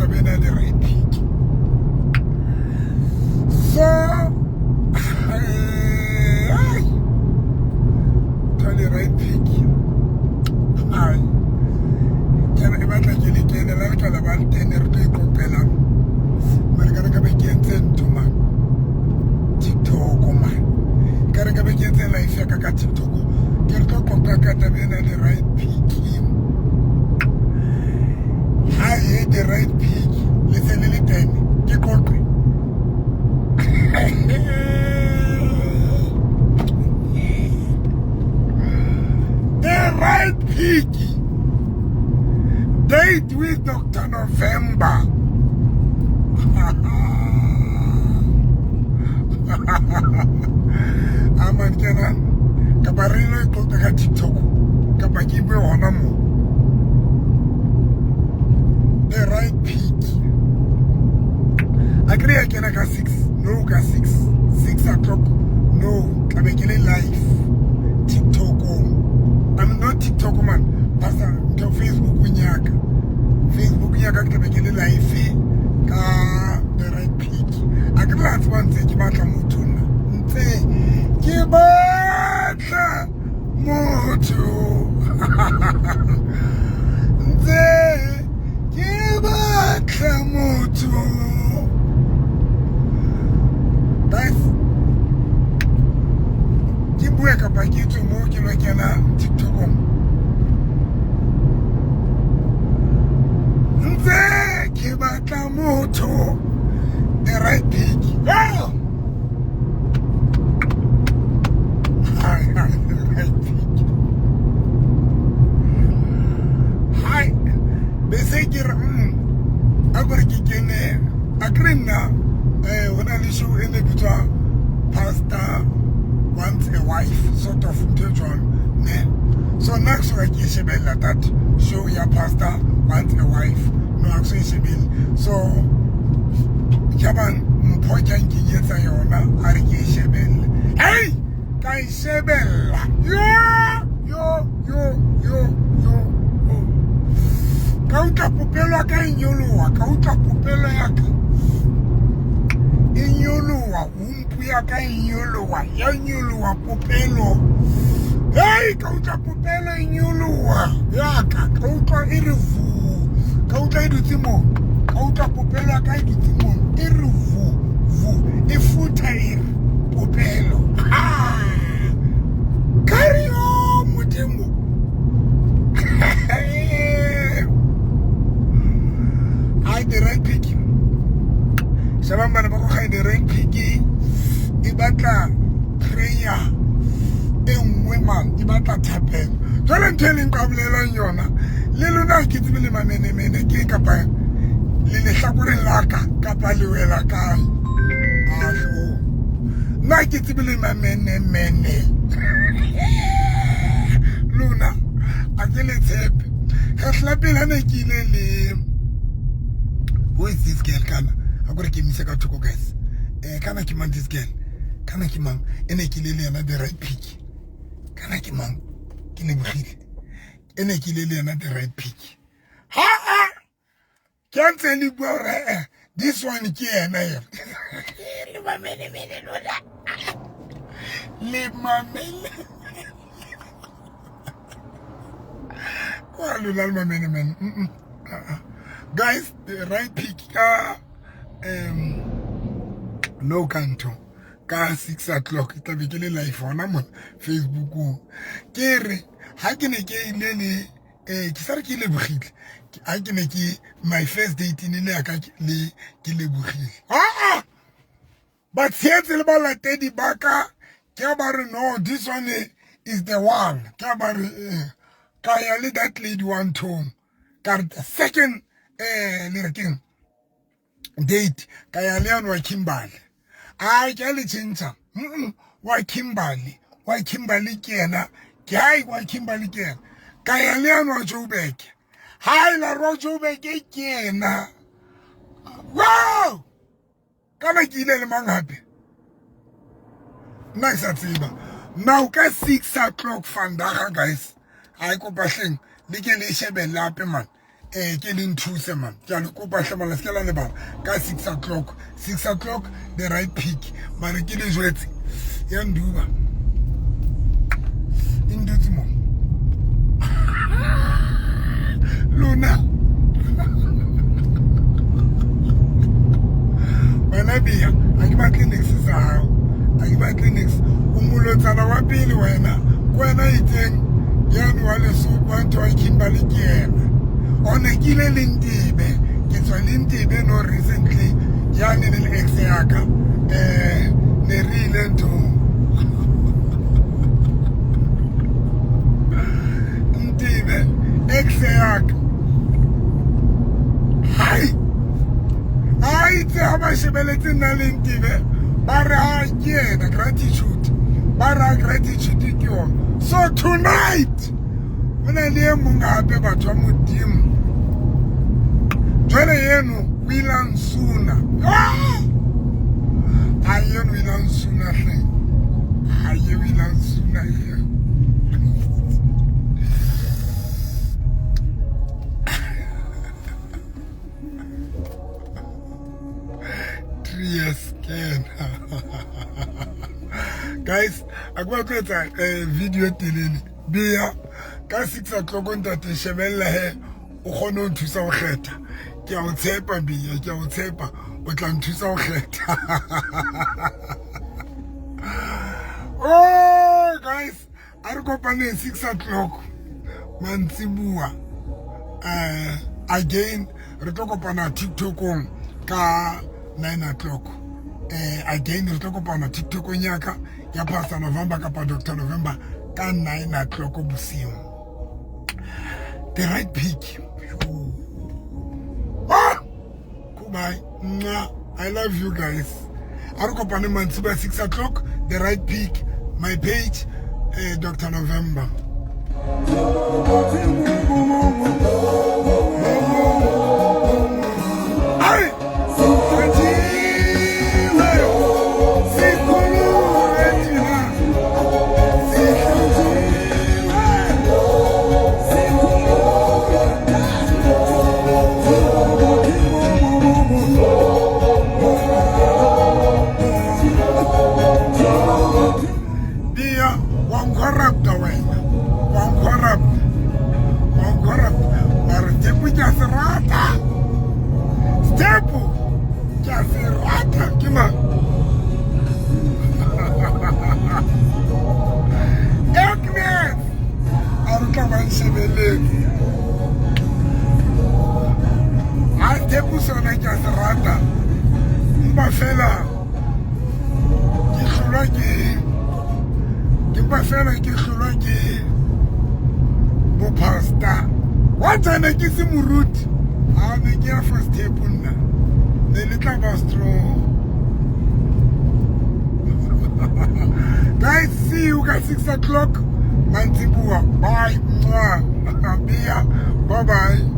tabeng ya di-right pick. So di-right pick ke batla ke le kene la tla ba ntene re tlo ikopela mare ka re ka be ke entse ntho man TikTok man ka re ka be ke entse live ya ka TikTok ke re tlo kopela ka tabeng ya di-right pick. The right pick, listen a little time, ke qoqwe. The right pick, date with Dr. November. Aman kenan, kabarino ito ka TikTok, kapakibe hona mo. The right pick. Agree again at 6. No, at 6 o'clock. No, I'm making live. TikTok. I'm not TikTok man. Pastor, to Facebook Winyaka. Facebook Yaka to make live. The right pick. I can last one say Kimata Mutuna. Say Kimata Mutu. Say Kibueka pakitu muki wakena TikTok. Nze kibata moto. The right pick. The right pick. Hi. Besekira agora que kene agrina when I show in the picture pastor wants a wife sort of ne. So next week you should be like that show your pastor wants a wife no actually should be so jaban mpoja ngiyenza yona arike shebel hey kai shebel yo kauta pupelo aka inyoluwa kauta pupelo yaka inyoluwa umpu yaka inyoluwa yanyoluwa pupelo hey kauta pupelo inyoluwa yaka kauta irivu kauta irutimo kauta pupelo yaka irutimo irivu ifuta iri pupelo kario mutimo the right pick. Sabamba na bako the right pick. Ibata prayer. Women, ibata tapen. Don't tell him come lelo yona. Lelo na kitibili mene ke kapa. Lele sakure laka kapa liwela kai. Aho. Na kitibili mene. Luna, akele tep. Kaslapela na kilele. Who is this girl? Kana, I'm gonna give me a second, guys. Kana kiman this girl. Kana kiman. Ene kilele another right pick. Kana kiman. Kile bukhili. Ene kilele another right pick. Ha! Can't tell you bro. This one here na here. Leave my mene lola. Leave my mene. Oh, lola my mene. Guys, the right pick no canto. Ka 6 o'clock ita bekele live on Facebook. Kere ha ke ne ke ile ke sare ke le bogile. Ha ke ne ke my first date in le aka le ke le bogile. But here le ba la tedi baka ke ba re no this one is the one. Ke ba re ka ya le that lady one tone. Ka the second lirking date kaya leon wa Kimberly ai ke le tshintsa wa Kimberly ke yena ke ai wa Kimberly ke yena kaya leon wa Joburg hai la ro Joburg ke yena wow kana ke ile le mangape nice atsiba now ka 6 o'clock fandaga guys ai ko bahleng le ke le shebela pe man ke le nthuse man ke a le kopa hlamala se ke la lebala ka 6 o'clock the right pick mara ke le jwetse ya nduba indutse mo lona wena bia a ke batle next sa hao a ke batle next o molotsana wa pele wena kwena itseng yana wa lesotho wa ntwa Kimberley ke yena one kile Lindibe ke tswa Lindibe no recently yana le ex yaka ne rile nto Ndibe ex yaka hai tse ba shebeletse nna le Ndibe ba re ha yena gratitude ba ra gratitude ke yona. So tonight una le mong hape batho ba modimo jwale yenu wilang suna ayen wilang suna hle ayen wilang suna here yes can guys akwa kwetsa video telele bia ka 6 o'clock ntate shebella he o kgone ho thusa ho kgetha ke a o tshepa bia ke a o tshepa o tla nthusa ho kgetha oh guys a re kopane 6 o'clock mantsibuwa again re tlo kopana TikTokong ka 9 o'clock again re tlo kopana TikTokong yaka ya Pastor November kapa Dr. November ka 9 o'clock bosiu the right pick goodbye I love you guys a re kopane mantsibuwa 6 o'clock the right pick my page Dr. November Pastor, what I make is root. I make your first step on the little bus strong. Guys, see you guys 6 o'clock. Mantibuwa. Bye. Bye bye.